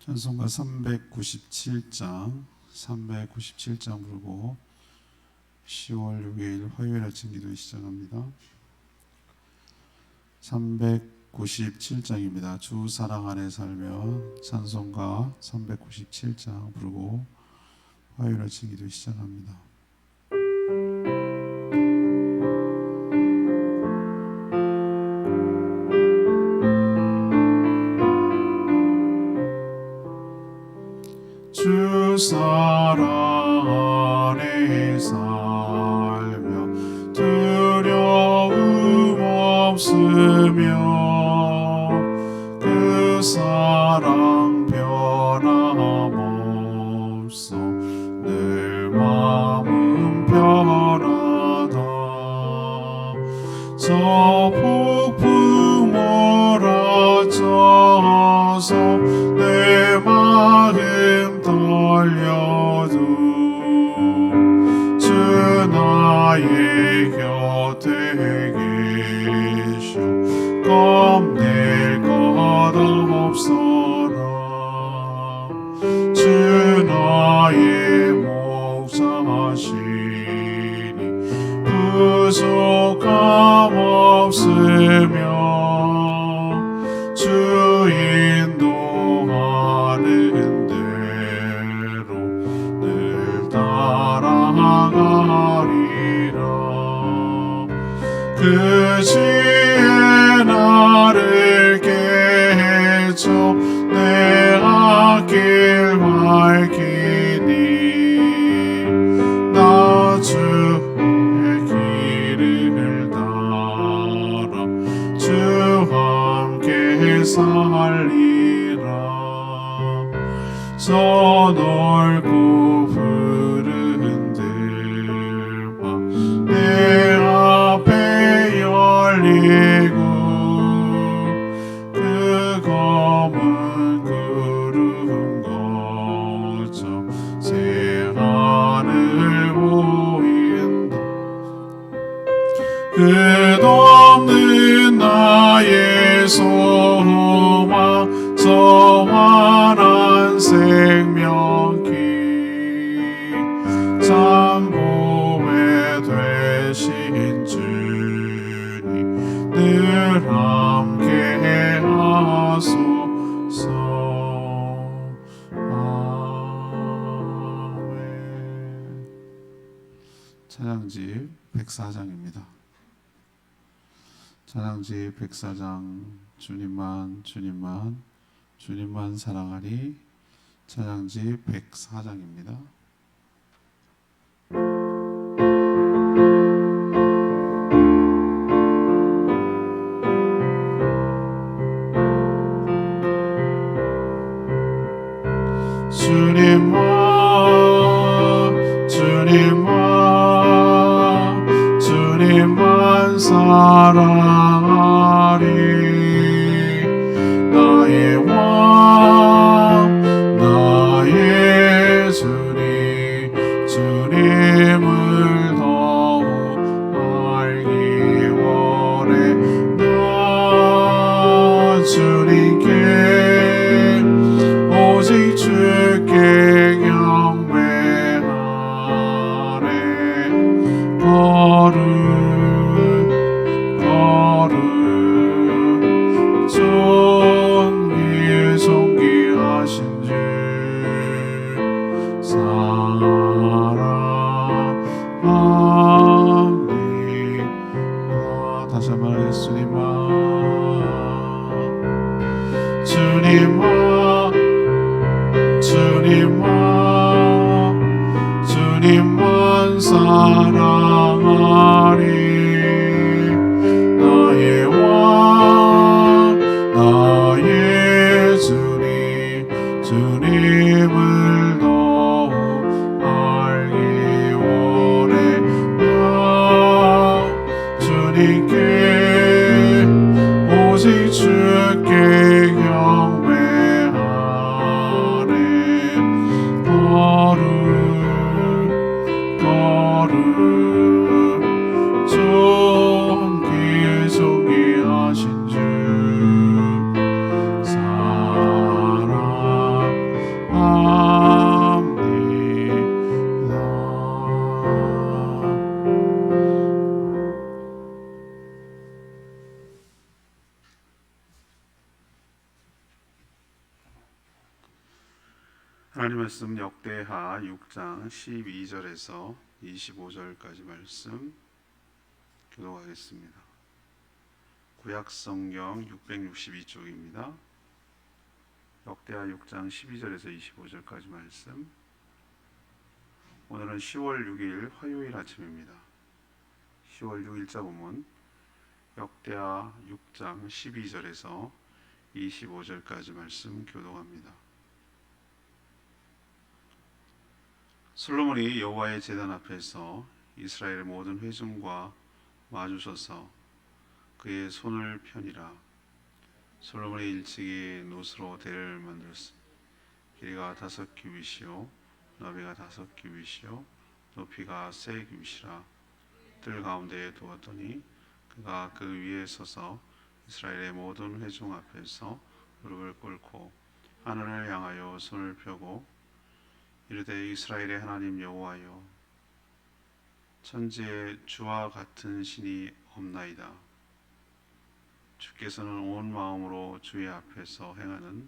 찬송가 397장 부르고 10월 6일 화요일 아침 기도 시작합니다. 397장입니다. 주 사랑 안에 살며 찬송가 397장 부르고 화요일 아침 기도 시작합니다. 주 사랑 안에 살며 두려움 없으며 그 사랑 변함없어 늘 마음 편하다. 저 폭풍 몰아쳐서 내 마음 떨려도 주 나의 곁에 계셔 겁낼 것 없어라. 주 나의 목자시니 부족함 없으며 주 인도하는 대로 늘 따라가리라. 그 지혜 나를 깨쳐 내 앞길 밝히니 나 주의 길을 따라 주 함께 살리라. 저 넓고 푸른 들과 내 앞에 열리고 그 검은 구름 거쳐 새 하늘 보인다. 끝없는 나의 소망 저 환한 생명길 잠보배 되신 주님 늘 함께 하소서. 아멘. 찬양집 104장입니다. 찬양집 104장 주님만 사랑하리. 찬양집 104장입니다. 주님만 사랑하리. 나의 왕 나의 주님을 더욱 알기 원해. 나 주님께 오직 주께 경배하네. 걸음 존귀하신 주 사랑합니다. 다시 한번 하겠습니다. 주님만 사랑하리. 나의 왕 나의 주님을 더욱 알기 원해. 나 주님께 오직 주께 경배하네. 걸음 하나님 말씀 역대하 6장 12절에서 25절까지 말씀 교독하겠습니다. 구약성경 662쪽입니다. 역대하 6장 12절에서 25절까지 말씀. 오늘은 10월 6일 화요일 아침입니다. 10월 6일자 본문 역대하 6장 12절에서 25절까지 말씀 교독합니다. 솔로몬이 여호와의 제단 앞에서 이스라엘의 모든 회중과 마주서서 그의 손을 펴니라. 솔로몬이 일찍이 노스로 대를 만들었으니 길이가 5규빗이요 너비가 5규빗이요 높이가 3규빗이라. 뜰 가운데에 두었더니 그가 그 위에 서서 이스라엘의 모든 회중 앞에서 무릎을 꿇고 하늘을 향하여 손을 펴고 이르되 이스라엘의 하나님 여호와여, 천지에 주와 같은 신이 없나이다. 주께서는 온 마음으로 주의 앞에서 행하는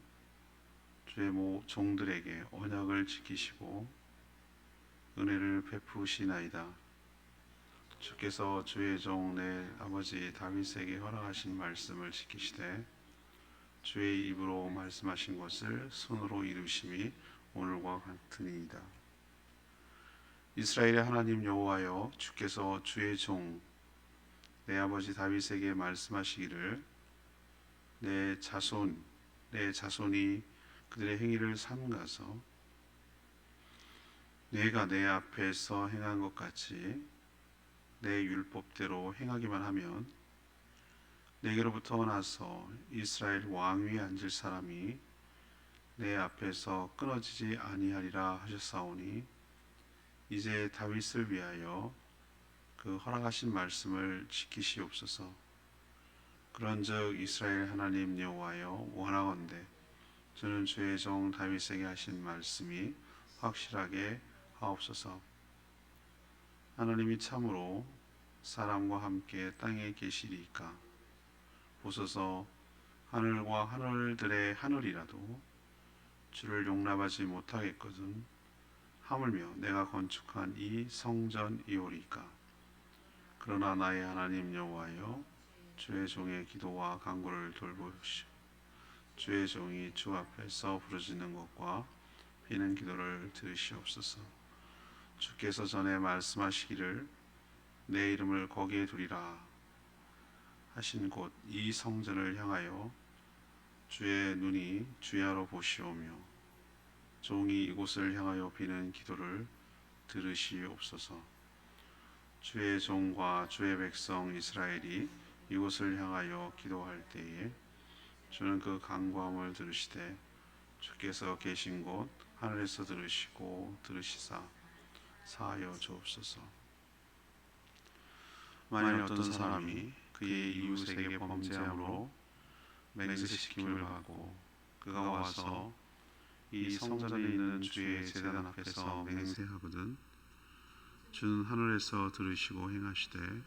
주의 종들에게 언약을 지키시고 은혜를 베푸시나이다. 주께서 주의 종 내 아버지 다윗에게 허락하신 말씀을 지키시되 주의 입으로 말씀하신 것을 손으로 이루심이 오늘과 같으니이다. 이스라엘의 하나님 여호와여, 주께서 주의 종 내 아버지 다윗에게 말씀하시기를 내 자손이 그들의 행위를 삼가서 내가 내 앞에서 행한 것 같이 내 율법대로 행하기만 하면 내게로부터 나서 이스라엘 왕위에 앉을 사람이 내 앞에서 끊어지지 아니하리라 하셨사오니 이제 다윗을 위하여 그 허락하신 말씀을 지키시옵소서. 그런즉 이스라엘 하나님 여호와여, 원하건대 저는 주의 종 다윗에게 하신 말씀이 확실하게 하옵소서. 하나님이 참으로 사람과 함께 땅에 계시리이까. 보소서, 하늘과 하늘들의 하늘이라도 주를 용납하지 못하겠거든 하물며 내가 건축한 이 성전이오리까. 그러나 나의 하나님 여호와여, 주의 종의 기도와 간구를 돌보시오. 주의 종이 주 앞에서 부르짖는 것과 비는 기도를 들으시옵소서. 주께서 전에 말씀하시기를 내 이름을 거기에 두리라 하신 곳 이 성전을 향하여 주의 눈이 주야로 보시오며 종이 이곳을 향하여 비는 기도를 들으시옵소서. 주의 종과 주의 백성 이스라엘이 이곳을 향하여 기도할 때에 주는 그 간구함을 들으시되 주께서 계신 곳 하늘에서 들으시고 들으시사 사하여 주옵소서. 만일 어떤 사람이 그의 이웃에게 범죄함으로 맹세시킴을 받고 그가 와서 이 성전에 있는 주의 제단 앞에서 맹세하거든 주는 하늘에서 들으시고 행하시되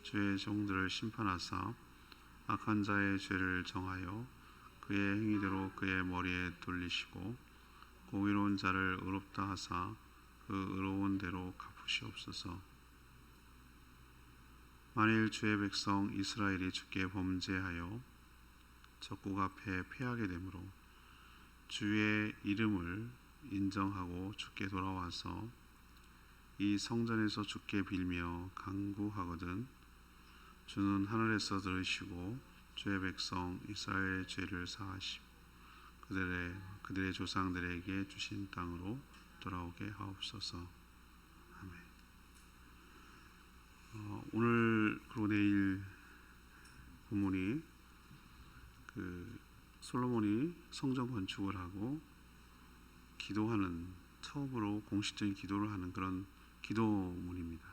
주의 종들을 심판하사 악한 자의 죄를 정하여 그의 행위대로 그의 머리에 돌리시고 공의로운 자를 의롭다 하사 그 의로운 대로 갚으시옵소서. 만일 주의 백성 이스라엘이 주께 범죄하여 적국 앞에 패하게 되므로 주의 이름을 인정하고 주께 돌아와서 이 성전에서 주께 빌며 간구하거든 주는 하늘에서 들으시고 주의 백성 이스라엘의 죄를 사하시고 그들의 조상들에게 주신 땅으로 돌아오게 하옵소서. 아멘. 오늘 그리고 내일 본문이 솔로몬이 성전 건축을 하고 기도하는 처음으로 공식적인 기도를 하는 그런 기도문입니다.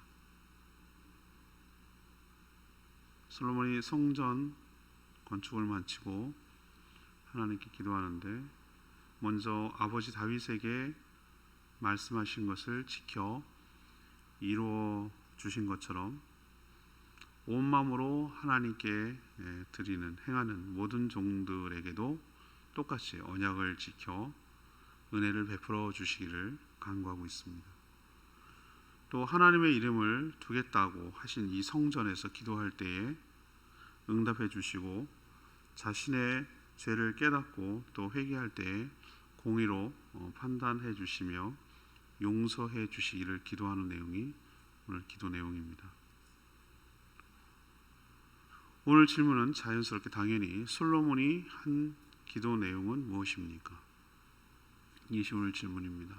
솔로몬이 성전 건축을 마치고 하나님께 기도하는데 먼저 아버지 다윗에게 말씀하신 것을 지켜 이루어 주신 것처럼 온 마음으로 하나님께 행하는 모든 종들에게도 똑같이 언약을 지켜 은혜를 베풀어 주시기를 간구하고 있습니다. 또 하나님의 이름을 두겠다고 하신 이 성전에서 기도할 때에 응답해 주시고 자신의 죄를 깨닫고 또 회개할 때에 공의로 판단해 주시며 용서해 주시기를 기도하는 내용이 오늘 기도 내용입니다. 오늘 질문은 자연스럽게 당연히 솔로몬이 한 기도 내용은 무엇입니까? 이것이 오늘 질문입니다.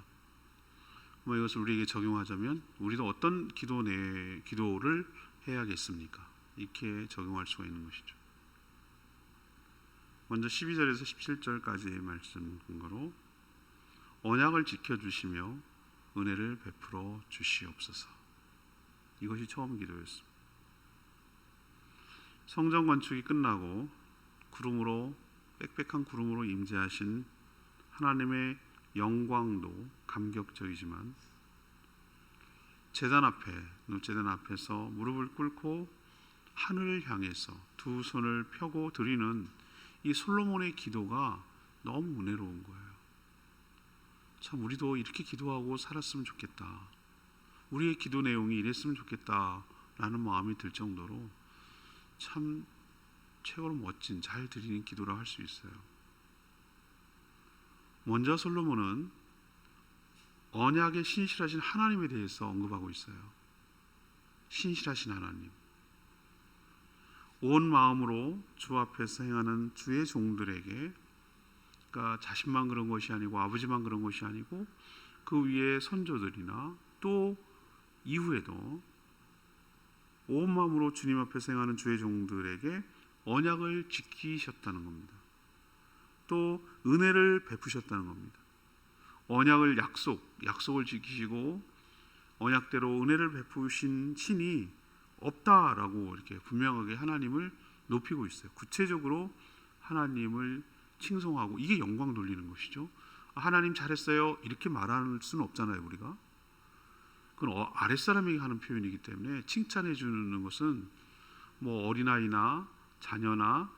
이것을 우리에게 적용하자면 우리도 어떤 기도를 해야겠습니까? 이렇게 적용할 수가 있는 것이죠. 먼저 12절에서 17절까지의 말씀 근거로 언약을 지켜주시며 은혜를 베풀어 주시옵소서. 이것이 처음 기도였습니다. 성전 건축이 끝나고 빽빽한 구름으로 임재하신 하나님의 영광도 감격적이지만 제단 앞에서 무릎을 꿇고 하늘을 향해서 두 손을 펴고 드리는 이 솔로몬의 기도가 너무 은혜로운 거예요. 참 우리도 이렇게 기도하고 살았으면 좋겠다. 우리의 기도 내용이 이랬으면 좋겠다라는 마음이 들 정도로 참 최고로 멋진 잘 드리는 기도라 할 수 있어요. 먼저 솔로몬은 언약에 신실하신 하나님에 대해서 언급하고 있어요. 신실하신 하나님. 온 마음으로 주 앞에서 행하는 주의 종들에게, 그러니까 자신만 그런 것이 아니고 아버지만 그런 것이 아니고 그 위에 선조들이나 또 이후에도 온 마음으로 주님 앞에서 행하는 주의 종들에게 언약을 지키셨다는 겁니다. 또 은혜를 베푸셨다는 겁니다. 언약을 약속을 지키시고 언약대로 은혜를 베푸신 신이 없다라고 이렇게 분명하게 하나님을 높이고 있어요. 구체적으로 하나님을 칭송하고, 이게 영광 돌리는 것이죠. 하나님 잘했어요 이렇게 말할 수는 없잖아요. 우리가 그건 아랫사람에게 하는 표현이기 때문에 칭찬해 주는 것은 뭐 어린아이나 자녀나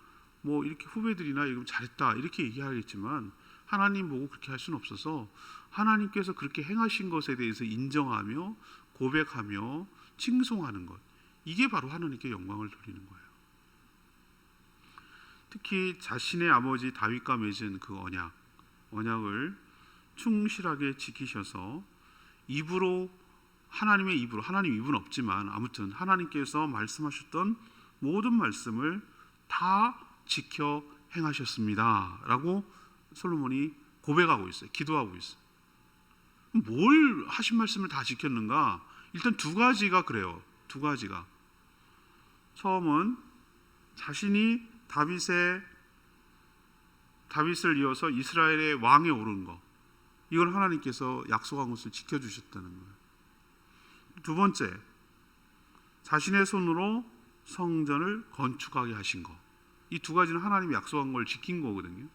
뭐 이렇게 후배들이나 이거 잘했다 이렇게 얘기하겠지만 하나님 보고 그렇게 할 수는 없어서 하나님께서 그렇게 행하신 것에 대해서 인정하며 고백하며 칭송하는 것, 이게 바로 하나님께 영광을 돌리는 거예요. 특히 자신의 아버지 다윗과 맺은 그 언약을 충실하게 지키셔서 하나님 입은 없지만 아무튼 하나님께서 말씀하셨던 모든 말씀을 다 지켜 행하셨습니다 라고 솔로몬이 고백하고 있어요. 기도하고 있어요. 뭘 하신 말씀을 다 지켰는가? 일단 두 가지가 그래요. 두 가지가. 처음은 자신이 다윗을 이어서 이스라엘의 왕에 오른 거, 이걸 하나님께서 약속한 것을 지켜주셨다는 거예요. 두 번째, 자신의 손으로 성전을 건축하게 하신 거. 이 두 가지는 하나님이 약속한 걸 지킨 거거든요.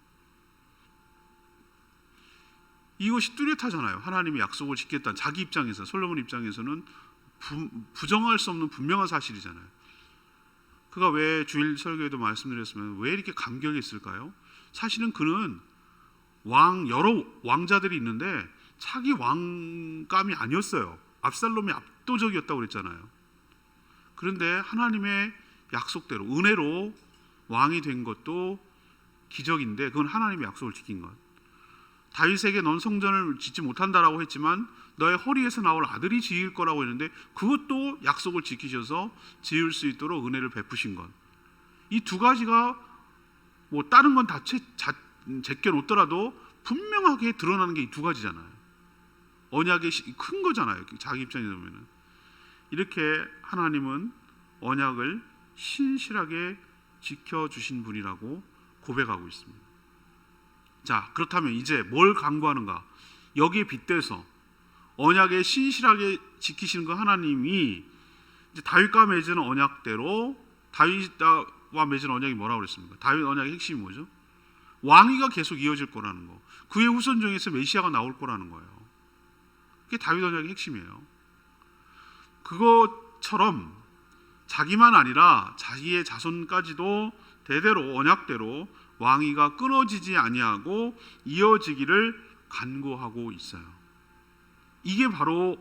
이것이 뚜렷하잖아요. 하나님이 약속을 지켰다는, 자기 입장에서, 솔로몬 입장에서는 부정할 수 없는 분명한 사실이잖아요. 그가 왜 주일 설교에도 말씀드렸으면 왜 이렇게 감격이 있을까요? 사실은 그는 여러 왕자들이 있는데 자기 왕감이 아니었어요. 압살롬이 압도적이었다고 그랬잖아요. 그런데 하나님의 약속대로 은혜로 왕이 된 것도 기적인데, 그건 하나님의 약속을 지킨 것. 다윗에게 넌 성전을 짓지 못한다라고 했지만 너의 허리에서 나올 아들이 지을 거라고 했는데 그것도 약속을 지키셔서 지을 수 있도록 은혜를 베푸신 것. 이 두 가지가 뭐 다른 건 다 제껴 놓더라도 분명하게 드러나는 게 이 두 가지잖아요. 언약이 큰 거잖아요. 자기 입장에서 보면은. 이렇게 하나님은 언약을 신실하게 지켜주신 분이라고 고백하고 있습니다. 자, 그렇다면 이제 뭘 강구하는가? 여기에 빗대서 언약에 신실하게 지키시는 그 하나님이 이제 다윗과 맺은 언약대로, 다윗과 맺은 언약이 뭐라고 그랬습니까? 다윗 언약의 핵심이 뭐죠? 왕위가 계속 이어질 거라는 거. 그의 후손 중에서 메시아가 나올 거라는 거예요. 그게 다윗 언약의 핵심이에요. 그것처럼 자기만 아니라 자기의 자손까지도 대대로 언약대로 왕위가 끊어지지 아니하고 이어지기를 간구하고 있어요. 이게 바로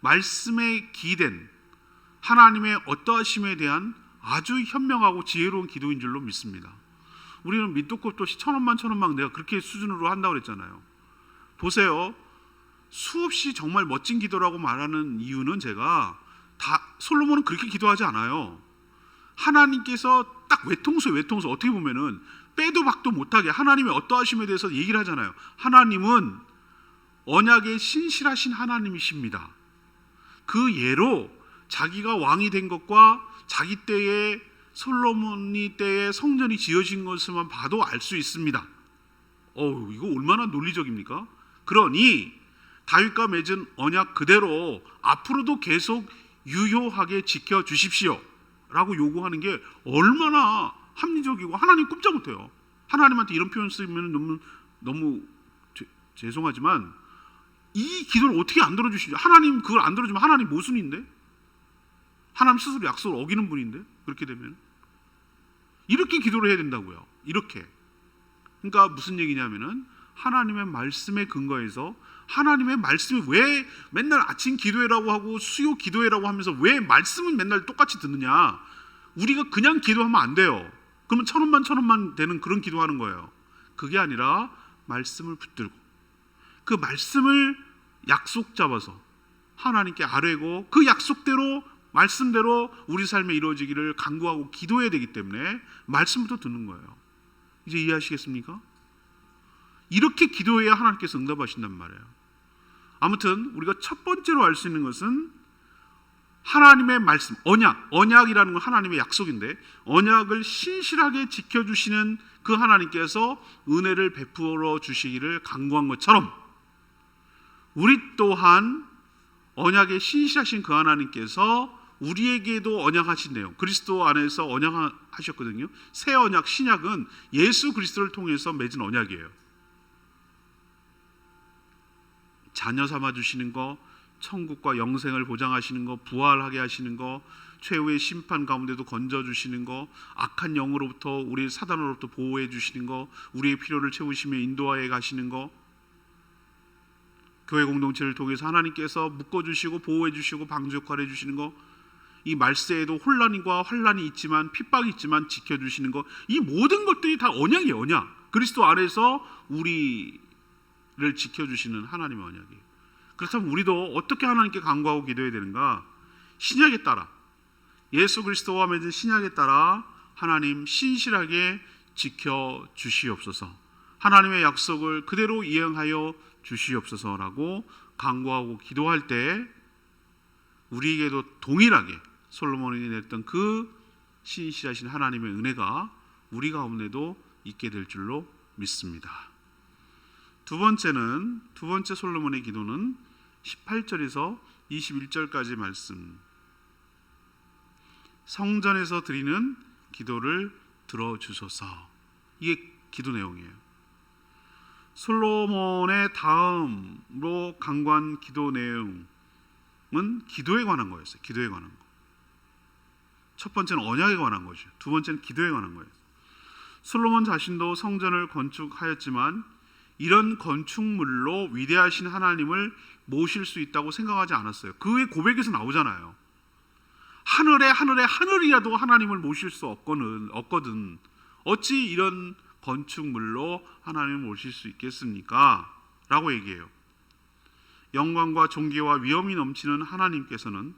말씀에 기된 하나님의 어떠하심에 대한 아주 현명하고 지혜로운 기도인 줄로 믿습니다. 우리는 밑도 끝도 없이 천원만 내가 그렇게 수준으로 한다고 그랬잖아요. 보세요. 수없이 정말 멋진 기도라고 말하는 이유는 제가 솔로몬은 그렇게 기도하지 않아요. 하나님께서 딱 외통수 어떻게 보면은 빼도 박도 못하게 하나님의 어떠하심에 대해서 얘기를 하잖아요. 하나님은 언약에 신실하신 하나님이십니다. 그 예로 자기가 왕이 된 것과 자기 때에 솔로몬이 때에 성전이 지어진 것을만 봐도 알 수 있습니다. 이거 얼마나 논리적입니까? 그러니 다윗과 맺은 언약 그대로 앞으로도 계속 유효하게 지켜주십시오 라고 요구하는 게 얼마나 합리적이고, 하나님 꼼짝 못해요. 하나님한테 이런 표현 쓰면 너무 죄송하지만 이 기도를 어떻게 안 들어주시죠? 하나님 그걸 안 들어주면 하나님 모순인데? 하나님 스스로 약속을 어기는 분인데? 그렇게 되면 이렇게 기도를 해야 된다고요. 이렇게. 그러니까 무슨 얘기냐면은 하나님의 말씀에 근거해서, 하나님의 말씀이 왜 맨날 아침 기도회라고 하고 수요 기도회라고 하면서 왜 말씀은 맨날 똑같이 듣느냐? 우리가 그냥 기도하면 안 돼요. 그러면 천원만 되는 그런 기도하는 거예요. 그게 아니라 말씀을 붙들고 그 말씀을 약속 잡아서 하나님께 아뢰고 그 약속대로 말씀대로 우리 삶에 이루어지기를 간구하고 기도해야 되기 때문에 말씀부터 듣는 거예요. 이제 이해하시겠습니까? 이렇게 기도해야 하나님께서 응답하신단 말이에요. 아무튼 우리가 첫 번째로 알 수 있는 것은 하나님의 말씀, 언약이라는 건 하나님의 약속인데 언약을 신실하게 지켜주시는 그 하나님께서 은혜를 베풀어 주시기를 간구한 것처럼 우리 또한 언약에 신실하신 그 하나님께서 우리에게도 언약하신대요. 그리스도 안에서 언약하셨거든요. 새 언약, 신약은 예수 그리스도를 통해서 맺은 언약이에요. 자녀 삼아 주시는 거, 천국과 영생을 보장하시는 거, 부활하게 하시는 거, 최후의 심판 가운데도 건져 주시는 거, 악한 영으로부터 우리 사단으로부터 보호해 주시는 거, 우리의 필요를 채우시며 인도하여 가시는 거, 교회 공동체를 통해서 하나님께서 묶어 주시고 보호해 주시고 방주 역할을 해 주시는 거, 이 말세에도 혼란과 환란이 있지만 핍박이 있지만 지켜 주시는 거, 이 모든 것들이 다 언약이에요. 언약. 그리스도 안에서 우리를 지켜 주시는 하나님의 언약이에요. 그렇다면 우리도 어떻게 하나님께 간구하고 기도해야 되는가? 신약에 따라, 예수 그리스도와 맺은 신약에 따라 하나님 신실하게 지켜 주시옵소서, 하나님의 약속을 그대로 이행하여 주시옵소서라고 간구하고 기도할 때 우리에게도 동일하게 솔로몬이 냈던 그 신실하신 하나님의 은혜가 우리 가운데도 있게 될 줄로 믿습니다. 두 번째 솔로몬의 기도는 18절에서 21절까지 말씀, 성전에서 드리는 기도를 들어주소서. 이게 기도 내용이에요. 솔로몬의 다음으로 간구한 기도 내용은 기도에 관한 거였어요. 기도에 관한 거. 첫 번째는 언약에 관한 거죠. 두 번째는 기도에 관한 거예요. 솔로몬 자신도 성전을 건축하였지만 이런 건축물로 위대하신 하나님을 모실 수 있다고 생각하지 않았어요. 그의 고백에서 나오잖아요. 하늘이라도 하나님을 모실 수 없거든. 어찌 이런 건축물로 하나님을 모실 수 있겠습니까? 라고 얘기해요. 영광과 존귀와 위엄이 넘치는 하나님께서는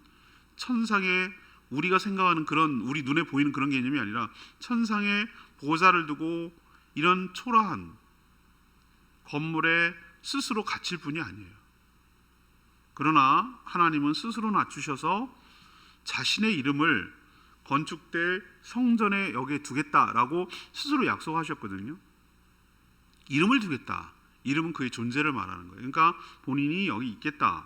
천상에 우리가 생각하는 그런, 우리 눈에 보이는 그런 개념이 아니라 천상에 보좌를 두고 이런 초라한 건물에 스스로 갇힐 분이 아니에요. 그러나 하나님은 스스로 낮추셔서 자신의 이름을 건축될 성전에 여기에 두겠다라고 스스로 약속하셨거든요. 이름을 두겠다. 이름은 그의 존재를 말하는 거예요. 그러니까 본인이 여기 있겠다.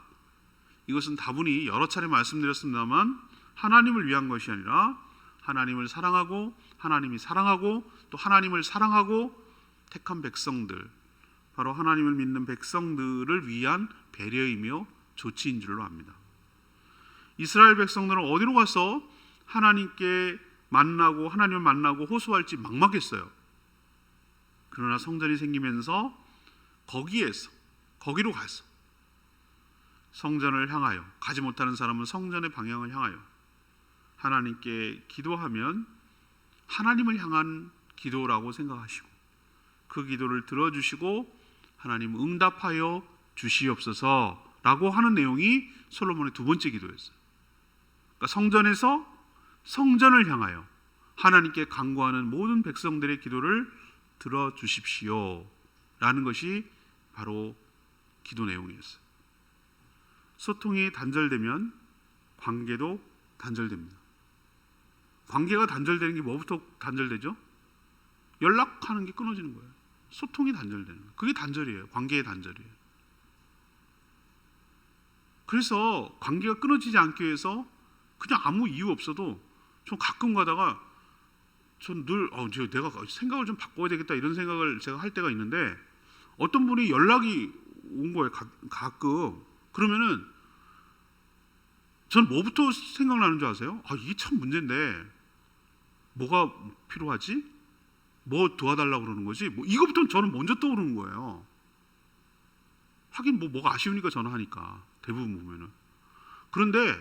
이것은 다분히 여러 차례 말씀드렸습니다만 하나님을 위한 것이 아니라 하나님을 사랑하고 하나님이 사랑하고 또 하나님을 사랑하고 택한 백성들, 바로 하나님을 믿는 백성들을 위한 배려이며 조치인 줄로 압니다. 이스라엘 백성들은 어디로 가서 하나님을 만나고 호소할지 막막했어요. 그러나 성전이 생기면서 거기에서 거기로 가서 성전을 향하여, 가지 못하는 사람은 성전의 방향을 향하여 하나님께 기도하면 하나님을 향한 기도라고 생각하시고 그 기도를 들어주시고 하나님 응답하여 주시옵소서라고 하는 내용이 솔로몬의 두 번째 기도였어요. 그러니까 성전에서 성전을 향하여 하나님께 간구하는 모든 백성들의 기도를 들어주십시오 라는 것이 바로 기도 내용이었어요. 소통이 단절되면 관계도 단절됩니다. 관계가 단절되는 게 뭐부터 단절되죠? 연락하는 게 끊어지는 거예요. 소통이 단절되는 거예요. 그게 단절이에요. 관계의 단절이에요. 그래서 관계가 끊어지지 않기 위해서 그냥 아무 이유 없어도 전 가끔 가다가 전 늘 내가 생각을 좀 바꿔야 되겠다 이런 생각을 제가 할 때가 있는데 어떤 분이 연락이 온 거예요. 가끔. 그러면은 전 뭐부터 생각나는 줄 아세요? 이게 참 문제인데 뭐가 필요하지? 뭐 도와달라고 그러는 거지? 이거부터 저는 먼저 떠오르는 거예요. 하긴 뭐가 아쉬우니까 전화하니까 대부분 보면은. 그런데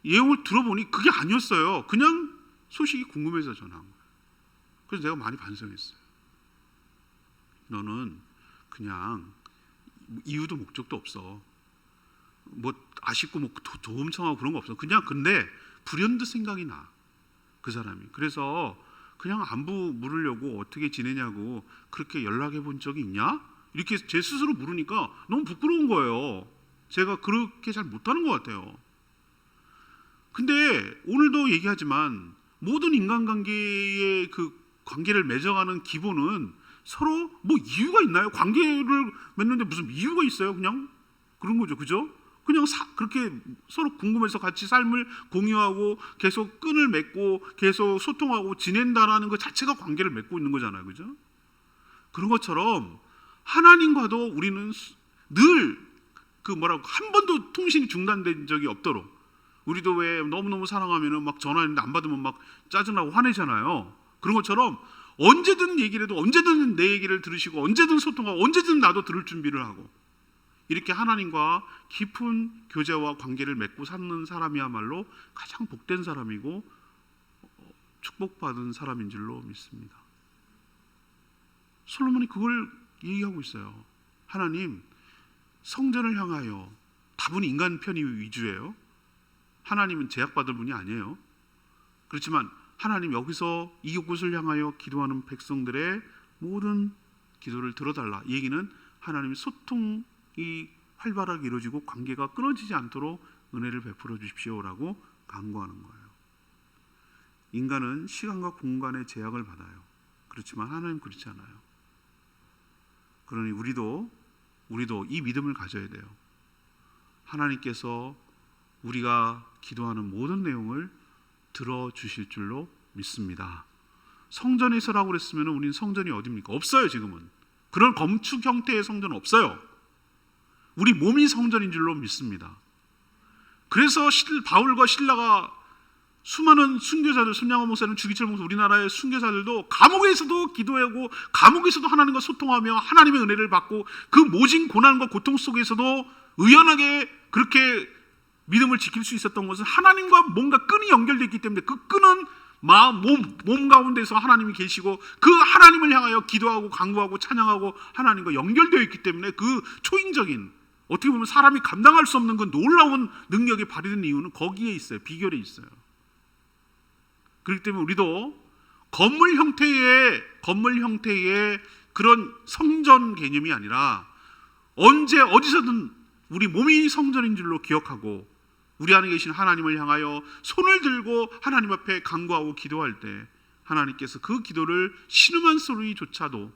내용을 들어보니 그게 아니었어요. 그냥 소식이 궁금해서 전화한 거예요. 그래서 내가 많이 반성했어요. 너는 그냥 이유도 목적도 없어. 뭐 아쉽고 뭐 도움 청하고 그런 거 없어. 그냥 근데 불현듯 생각이 나. 그 사람이. 그래서 그냥 안부 물으려고 어떻게 지내냐고 그렇게 연락해 본 적이 있냐? 이렇게 제 스스로 물으니까 너무 부끄러운 거예요. 제가 그렇게 잘 못하는 것 같아요. 근데 오늘도 얘기하지만 모든 인간관계의 그 관계를 맺어가는 기본은 서로 뭐 이유가 있나요? 관계를 맺는데 무슨 이유가 있어요? 그냥 그런 거죠. 그죠? 그냥 그렇게 서로 궁금해서 같이 삶을 공유하고 계속 끈을 맺고 계속 소통하고 지낸다라는 것 자체가 관계를 맺고 있는 거잖아요. 그죠? 그런 것처럼 하나님과도 우리는 늘 한 번도 통신이 중단된 적이 없도록, 우리도 왜 너무너무 사랑하면은 막 전화했는데 안 받으면 막 짜증나고 화내잖아요. 그런 것처럼 언제든 얘기를 해도 언제든 내 얘기를 들으시고 언제든 소통하고 언제든 나도 들을 준비를 하고 이렇게 하나님과 깊은 교제와 관계를 맺고 사는 사람이야말로 가장 복된 사람이고 축복받은 사람인 줄로 믿습니다. 솔로몬이 그걸 얘기하고 있어요. 하나님, 성전을 향하여, 다분히 인간 편의 위주예요. 하나님은 제약받을 분이 아니에요. 그렇지만 하나님, 여기서 이곳을 향하여 기도하는 백성들의 모든 기도를 들어달라. 이 얘기는 하나님의 소통이 활발하게 이루어지고 관계가 끊어지지 않도록 은혜를 베풀어 주십시오라고 간구하는 거예요. 인간은 시간과 공간의 제약을 받아요. 그렇지만 하나님 그렇지 않아요. 그러니 우리도 이 믿음을 가져야 돼요. 하나님께서 우리가 기도하는 모든 내용을 들어주실 줄로 믿습니다. 성전에서라고 그랬으면 우리는 성전이 어디입니까? 없어요. 지금은 그런 건축 형태의 성전은 없어요. 우리 몸이 성전인 줄로 믿습니다. 그래서 바울과 실라가 수많은 순교자들, 손양호 목사님, 주기철 목사, 우리나라의 순교자들도 감옥에서도 기도하고 감옥에서도 하나님과 소통하며 하나님의 은혜를 받고 그 모진 고난과 고통 속에서도 의연하게 그렇게 믿음을 지킬 수 있었던 것은 하나님과 뭔가 끈이 연결되어 있기 때문에 그 끈은 몸 가운데서 하나님이 계시고 그 하나님을 향하여 기도하고 간구하고 찬양하고 하나님과 연결되어 있기 때문에 그 초인적인, 어떻게 보면 사람이 감당할 수 없는 그 놀라운 능력이 발휘된 이유는 거기에 있어요. 비결에 있어요. 그렇기 때문에 우리도 건물 형태의 그런 성전 개념이 아니라 언제 어디서든 우리 몸이 성전인 줄로 기억하고 우리 안에 계신 하나님을 향하여 손을 들고 하나님 앞에 간구하고 기도할 때 하나님께서 그 기도를 신음한 소리조차도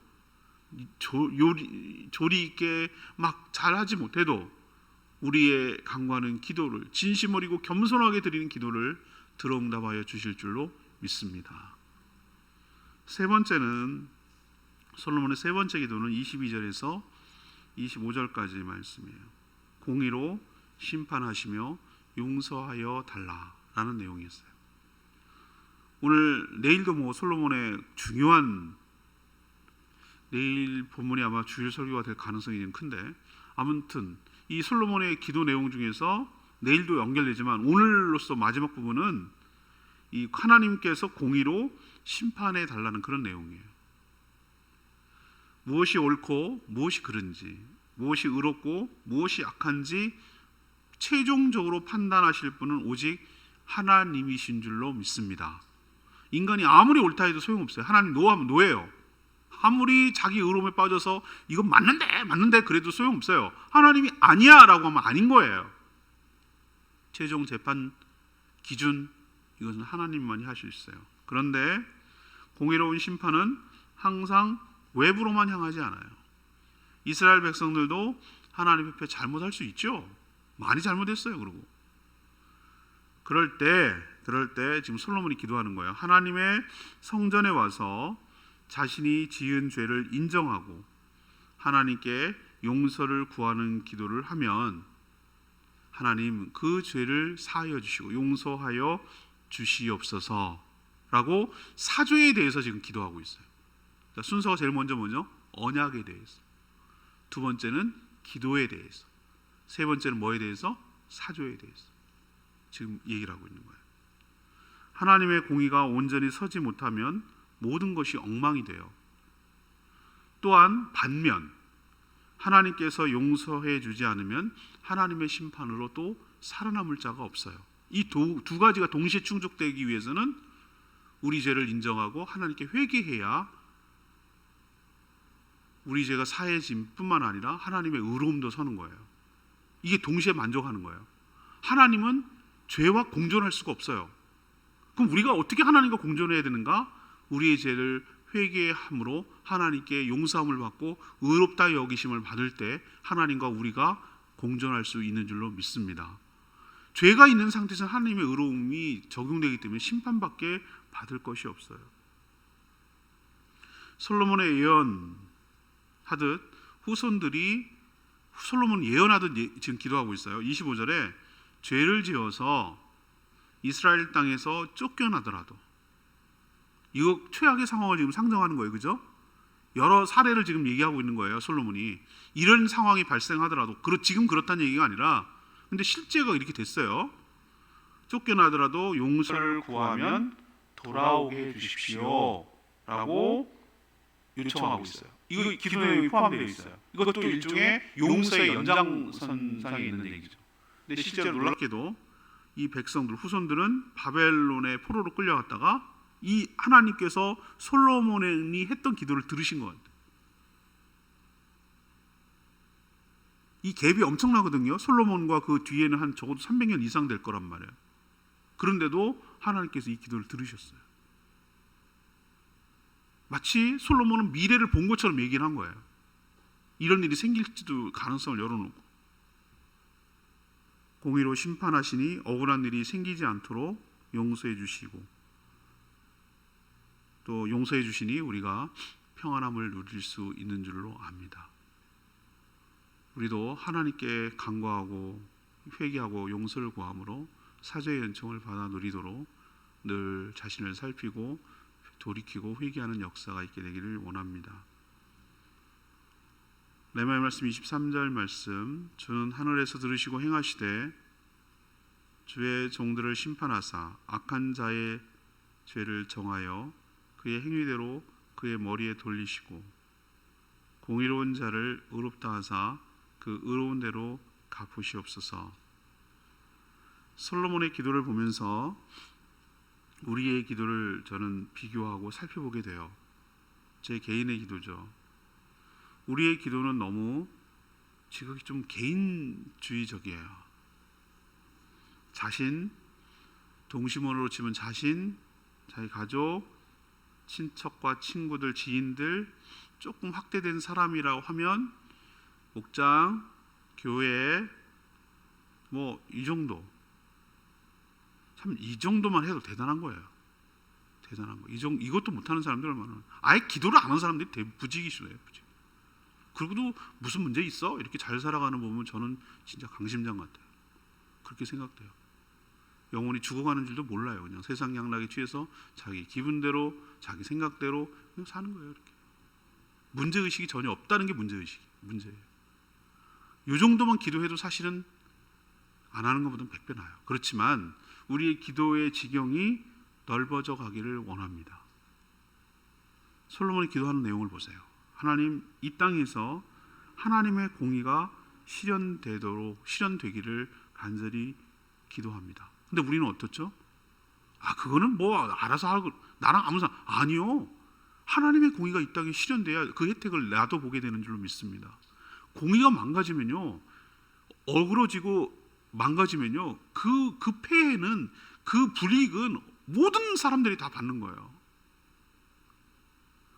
조리 있게 막 잘하지 못해도 우리의 간구하는 기도를 진심 어리고 겸손하게 드리는 기도를 들어응답하여 주실 줄로 믿습니다. 세 번째는, 솔로몬의 세 번째 기도는 22절에서 25절까지 말씀이에요. 공의로 심판하시며 용서하여 달라라는 내용이었어요. 오늘 내일도 솔로몬의 중요한 내일 본문이 아마 주일 설교가 될 가능성이 좀 큰데, 아무튼 이 솔로몬의 기도 내용 중에서 내일도 연결되지만 오늘로서 마지막 부분은 이 하나님께서 공의로 심판해 달라는 그런 내용이에요. 무엇이 옳고 무엇이 그른지, 무엇이 의롭고 무엇이 악한지 최종적으로 판단하실 분은 오직 하나님이신 줄로 믿습니다. 인간이 아무리 옳다 해도 소용없어요. 하나님 노하면 노예요. 아무리 자기 의로움에 빠져서 이건 맞는데 그래도 소용없어요. 하나님이 아니야 라고 하면 아닌 거예요. 최종 재판 기준, 이것은 하나님만이 하실 수 있어요. 그런데 공의로운 심판은 항상 외부로만 향하지 않아요. 이스라엘 백성들도 하나님 앞에 잘못할 수 있죠. 많이 잘못했어요. 그럴 때 지금 솔로몬이 기도하는 거예요. 하나님의 성전에 와서 자신이 지은 죄를 인정하고 하나님께 용서를 구하는 기도를 하면 하나님 그 죄를 사하여 주시고 용서하여 주시옵소서라고 사죄에 대해서 지금 기도하고 있어요. 순서가 제일 먼저 뭐죠? 언약에 대해서. 두 번째는 기도에 대해서. 세 번째는 뭐에 대해서? 사죄에 대해서. 지금 얘기를 하고 있는 거예요. 하나님의 공의가 온전히 서지 못하면 모든 것이 엉망이 돼요. 또한 반면 하나님께서 용서해 주지 않으면 하나님의 심판으로 또 살아남을 자가 없어요. 이 두 가지가 동시에 충족되기 위해서는 우리 죄를 인정하고 하나님께 회개해야 우리 죄가 사해짐 뿐만 아니라 하나님의 의로움도 서는 거예요. 이게 동시에 만족하는 거예요. 하나님은 죄와 공존할 수가 없어요. 그럼 우리가 어떻게 하나님과 공존해야 되는가? 우리의 죄를 회개함으로 하나님께 용서함을 받고 의롭다 여기심을 받을 때 하나님과 우리가 공존할 수 있는 줄로 믿습니다. 죄가 있는 상태에서 하나님의 의로움이 적용되기 때문에 심판밖에 받을 것이 없어요. 솔로몬의 예언하듯 후손들이 솔로몬 예언하듯 지금 기도하고 있어요. 25절에 죄를 지어서 이스라엘 땅에서 쫓겨나더라도, 이거 최악의 상황을 지금 상정하는 거예요. 그죠? 여러 사례를 지금 얘기하고 있는 거예요. 솔로몬이. 이런 상황이 발생하더라도, 지금 그렇다는 얘기가 아니라, 근데 실제가 이렇게 됐어요. 쫓겨나더라도 용서를 구하면 돌아오게 해주십시오 라고 요청하고 있어요. 이거 기도 내용이 포함되어 있어요. 이것도 일종의 용서의 연장선상에 있는 얘기죠. 근데 실제로 놀랍게도 이 백성들, 후손들은 바벨론의 포로로 끌려갔다가 이 하나님께서 솔로몬이 했던 기도를 들으신 것 같아요. 이 갭이 엄청나거든요. 솔로몬과 그 뒤에는 한 적어도 300년 이상 될 거란 말이에요. 그런데도 하나님께서 이 기도를 들으셨어요. 마치 솔로몬은 미래를 본 것처럼 얘기를 한 거예요. 이런 일이 생길지도 가능성을 열어놓고, 공의로 심판하시니 억울한 일이 생기지 않도록 용서해 주시고, 또 용서해 주시니 우리가 평안함을 누릴 수 있는 줄로 압니다. 우리도 하나님께 간구하고 회개하고 용서를 구함으로 사죄의 연총을 받아 누리도록 늘 자신을 살피고 돌이키고 회개하는 역사가 있게 되기를 원합니다. 레마의 말씀 23절 말씀, 주는 하늘에서 들으시고 행하시되 주의 종들을 심판하사 악한 자의 죄를 정하여 그의 행위대로 그의 머리에 돌리시고 공의로운 자를 의롭다 하사 그 의로운 대로 갚으시옵소서. 솔로몬의 기도를 보면서 우리의 기도를 저는 비교하고 살펴보게 돼요. 제 개인의 기도죠. 우리의 기도는 너무 지극히 좀 개인주의적이에요. 자신, 동심원으로 치면 자신, 자기 가족, 친척과 친구들, 지인들, 조금 확대된 사람이라고 하면 목장, 교회, 뭐 이 정도. 참 이 정도만 해도 대단한 거예요. 대단한 거. 이것도 못하는 사람들 얼마나. 아예 기도를 안 하는 사람들이 부지기수예요. 그리고도 무슨 문제 있어? 이렇게 잘 살아가는 보면 저는 진짜 강심장 같아요. 그렇게 생각돼요. 영혼이 죽어가는 줄도 몰라요. 그냥 세상 향락에 취해서 자기 기분대로, 자기 생각대로 그냥 사는 거예요. 이렇게. 문제의식이 전혀 없다는 게 문제예요. 이 정도만 기도해도 사실은 안 하는 것보다는 100배 나아요. 그렇지만 우리의 기도의 지경이 넓어져 가기를 원합니다. 솔로몬이 기도하는 내용을 보세요. 하나님, 이 땅에서 하나님의 공의가 실현되기를 간절히 기도합니다. 근데 우리는 어떻죠? 그거는 뭐 알아서 하고 나랑 아무 상관 아니요. 하나님의 공의가 이 땅에 실현돼야 그 혜택을 나도 보게 되는 줄로 믿습니다. 공의가 망가지면요, 어그러지고 망가지면요, 그 폐해는, 그 불이익은 모든 사람들이 다 받는 거예요.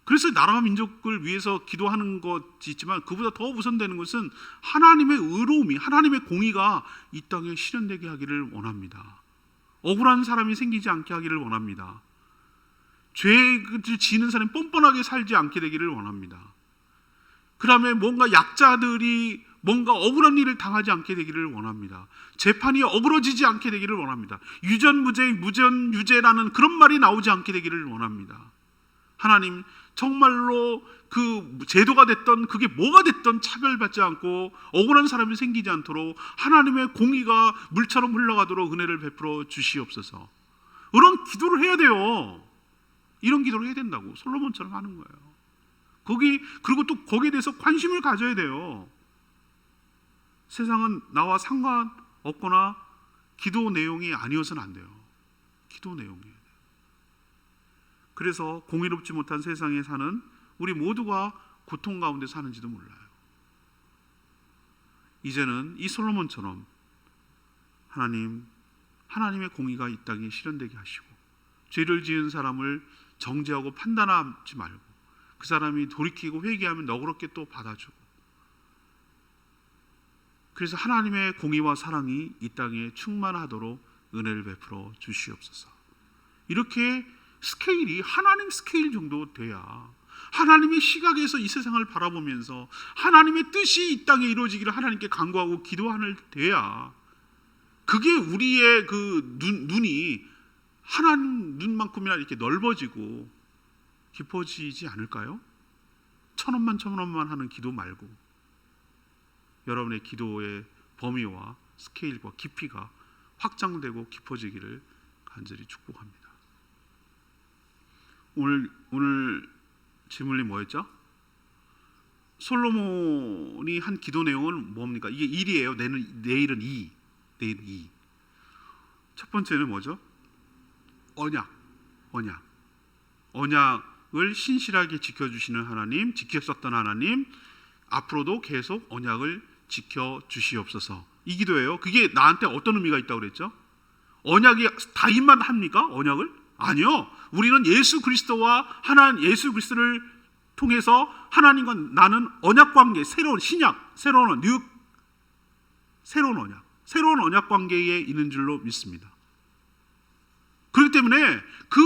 그래서 나라와 민족을 위해서 기도하는 것이 있지만 그보다 더 우선되는 것은 하나님의 의로움이, 하나님의 공의가 이 땅에 실현되게 하기를 원합니다. 억울한 사람이 생기지 않게 하기를 원합니다. 죄를 지는 사람이 뻔뻔하게 살지 않게 되기를 원합니다. 그 다음에 뭔가 약자들이 뭔가 억울한 일을 당하지 않게 되기를 원합니다. 재판이 어그러지지 않게 되기를 원합니다. 유전무죄, 무전유죄라는 그런 말이 나오지 않게 되기를 원합니다. 하나님, 정말로 그 제도가 됐던 그게 뭐가 됐던 차별받지 않고 억울한 사람이 생기지 않도록 하나님의 공의가 물처럼 흘러가도록 은혜를 베풀어 주시옵소서. 이런 기도를 해야 돼요. 이런 기도를 해야 된다고. 솔로몬처럼 하는 거예요. 그리고 또 거기에 대해서 관심을 가져야 돼요. 세상은 나와 상관없거나 기도 내용이 아니어서는 안 돼요. 기도 내용이에요. 그래서 공의롭지 못한 세상에 사는 우리 모두가 고통 가운데 사는지도 몰라요. 이제는 이 솔로몬처럼 하나님의 공의가 이 땅에 실현되게 하시고, 죄를 지은 사람을 정죄하고 판단하지 말고 그 사람이 돌이키고 회개하면 너그럽게 또 받아주고, 그래서 하나님의 공의와 사랑이 이 땅에 충만하도록 은혜를 베풀어 주시옵소서. 이렇게 스케일이 하나님 스케일 정도 돼야, 하나님의 시각에서 이 세상을 바라보면서 하나님의 뜻이 이 땅에 이루어지기를 하나님께 간구하고 기도하는 돼야, 그게 우리의 그 눈이 하나님 눈만큼이나 이렇게 넓어지고 깊어지지 않을까요? 천원만 하는 기도 말고 여러분의 기도의 범위와 스케일과 깊이가 확장되고 깊어지기를 간절히 축복합니다. 오늘 질문이 뭐였죠? 솔로몬이 한 기도 내용은 뭡니까? 이게 1이에요. 내일은 2. 첫 번째는 뭐죠? 언약을 신실하게 지켜주시는 하나님, 지켰었던 하나님, 앞으로도 계속 언약을 지켜주시옵소서. 이 기도예요. 그게 나한테 어떤 의미가 있다고 그랬죠? 언약이 다 입만 합니까? 언약을? 아니요. 우리는 예수 그리스도와 예수 그리스도를 통해서 하나님과 나는 언약 관계, 새로운 신약, 새로운 언약 관계에 있는 줄로 믿습니다. 그렇기 때문에 그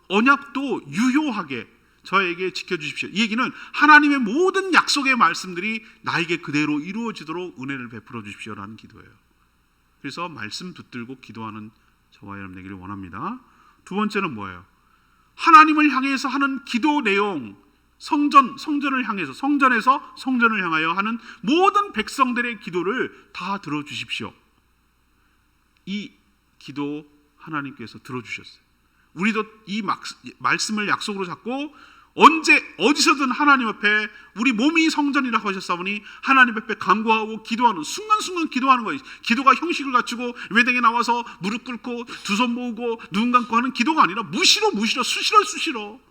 언약도 유효하게 저에게 지켜주십시오. 이 얘기는 하나님의 모든 약속의 말씀들이 나에게 그대로 이루어지도록 은혜를 베풀어 주십시오라는 기도예요. 그래서 말씀 붙들고 기도하는 저와 여러분 되기를 원합니다. 두 번째는 뭐예요? 하나님을 향해서 하는 기도 내용, 성전을 향해서, 성전에서 성전을 향하여 하는 모든 백성들의 기도를 다 들어주십시오. 이 기도 하나님께서 들어주셨어요. 우리도 이 말씀을 약속으로 잡고 어디서든 하나님 앞에, 우리 몸이 성전이라고 하셨사오니 하나님 앞에 간구하고 기도하는, 순간순간 기도하는 거예요. 기도가 형식을 갖추고 외당에 나와서 무릎 꿇고 두 손 모으고 눈 감고 하는 기도가 아니라 무시로 수시로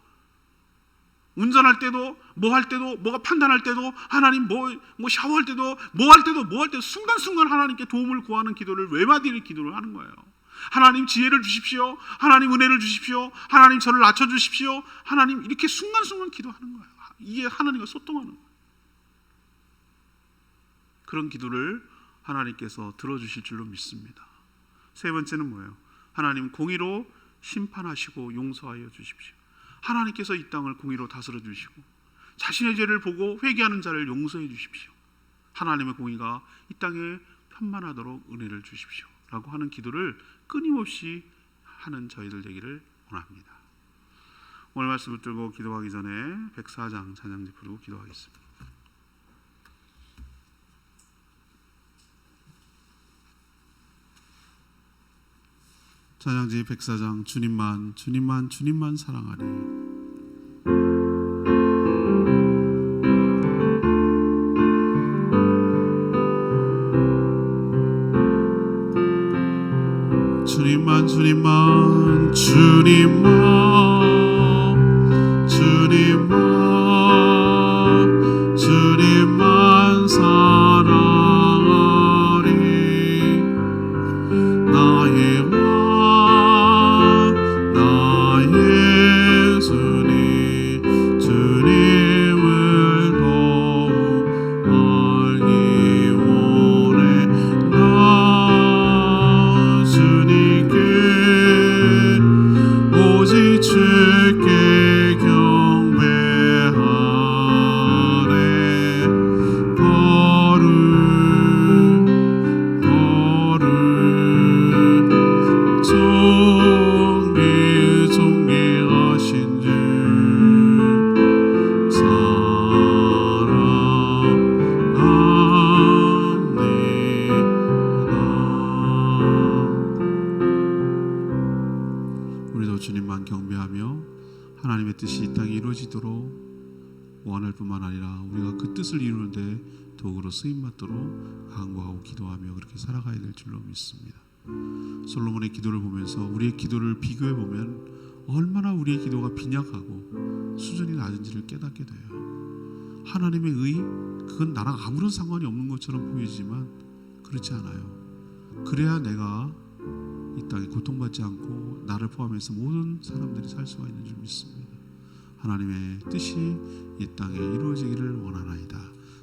운전할 때도 뭐 할 때도, 뭐가 판단할 때도, 하나님 뭐 샤워할 때도, 뭐 할 때도 순간순간 하나님께 도움을 구하는 기도를, 외마디를 기도를 하는 거예요. 하나님 지혜를 주십시오. 하나님 은혜를 주십시오. 하나님 저를 낮춰주십시오. 하나님, 이렇게 순간순간 기도하는 거예요. 이게 하나님과 소통하는 거예요. 그런 기도를 하나님께서 들어주실 줄로 믿습니다. 세 번째는 뭐예요? 하나님 공의로 심판하시고 용서하여 주십시오. 하나님께서 이 땅을 공의로 다스려 주시고 자신의 죄를 보고 회개하는 자를 용서해 주십시오. 하나님의 공의가 이 땅에 편만하도록 은혜를 주십시오 라고 하는 기도를 끊임없이 하는 저희들 되기를 원합니다. 오늘 말씀을 들고 기도하기 전에 104장 찬양지 부르고 기도하겠습니다. 찬양지 104장 주님만 주님만 주님만 사랑하리. 주님만 주님만 주님만 주님만 주님만 사랑하리. 나의 왕 나의 주님 주님을 더욱 알기 원해. 나 주님께 오직 주께 경배하네. 거룩 존귀하신 주 사랑합니다. 우리도 주님만 경배하며 하나님의 뜻이 이 땅에 이루어지도록 원할 뿐만 아니라 우리가 그 뜻을 이루는데 도구로 쓰임받도록 간구하고 기도하며 그렇게 살아가야 될 줄로 믿습니다. 솔로몬의 기도를 보면서 우리의 기도를 비교해 보면 얼마나 우리의 기도가 빈약하고 수준이 낮은지를 깨닫게 돼요. 하나님의 의, 그건 나랑 아무런 상관이 없는 것처럼 보이지만 그렇지 않아요. 그래야 내가 이 땅에 고통받지 않고 나를 포함해서 모든 사람들이 살 수가 있는 줄 믿습니다. 하나님의 뜻이 이 땅에 이루어지기를 원하나이다.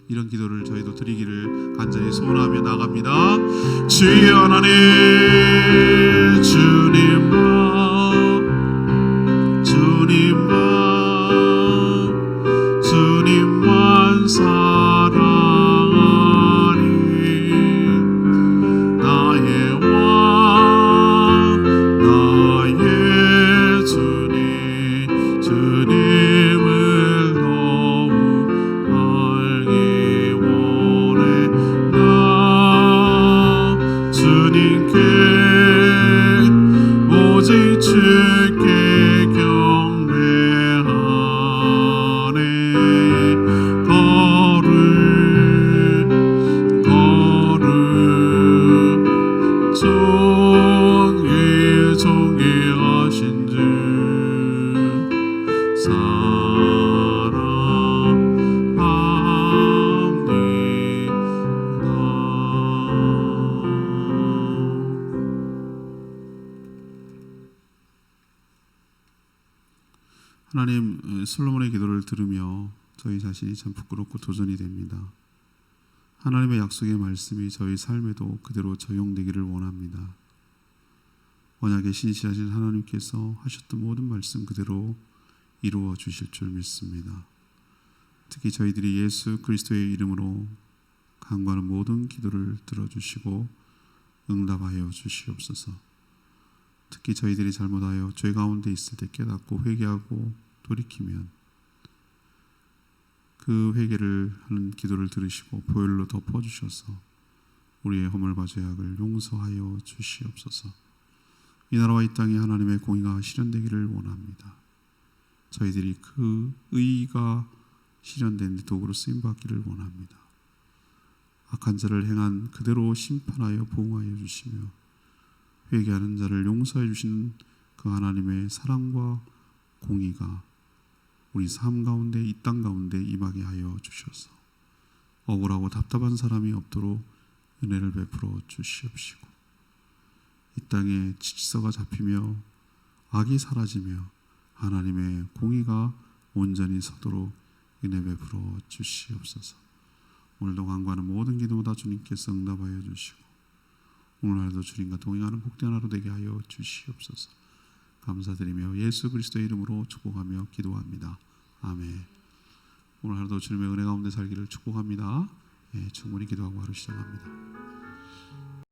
이런 기도를 저희도 드리기를 간절히 소원하며 나갑니다. 주여 하나님 주님만 주님만 주님만 사랑하리. 나의 왕 나의 주님 주님을 더욱 알기 원해. 나 주님께 오직 주께 경배하네. 거룩 존귀하신 주 하나님, 솔로몬의 기도를 들으며 저희 자신이 참 부끄럽고 도전이 됩니다. 하나님의 약속의 말씀이 저희 삶에도 그대로 적용되기를 원합니다. 언약의 신실하신 하나님께서 하셨던 모든 말씀 그대로 이루어 주실 줄 믿습니다. 특히 저희들이 예수 그리스도의 이름으로 간구하는 모든 기도를 들어주시고 응답하여 주시옵소서. 특히 저희들이 잘못하여 죄 가운데 있을 때 깨닫고 회개하고 돌이키면 그 회개를 하는 기도를 들으시고 보혈로 덮어주셔서 우리의 허물과 죄악을 용서하여 주시옵소서. 이 나라와 이 땅에 하나님의 공의가 실현되기를 원합니다. 저희들이 그 의가 실현된 도구로 쓰임받기를 원합니다. 악한 자를 행한 그대로 심판하여 보응하여 주시며 회개하는 자를 용서해 주시는 그 하나님의 사랑과 공의가 우리 삶 가운데 이 땅 가운데 임하게 하여 주셔서 억울하고 답답한 사람이 없도록 은혜를 베풀어 주시옵시고 이 땅에 질서가 잡히며 악이 사라지며 하나님의 공의가 온전히 서도록 은혜 베풀어 주시옵소서. 오늘도 간구하는 모든 기도마다 주님께서 응답하여 주시고 오늘 하루도 주님과 동행하는 복된 하루 되게 하여 주시옵소서. 감사드리며 예수 그리스도의 이름으로 축복하며 기도합니다. 아멘. 오늘 하루도 주님의 은혜 가운데 살기를 축복합니다. 충분히 기도하고 하루 시작합니다.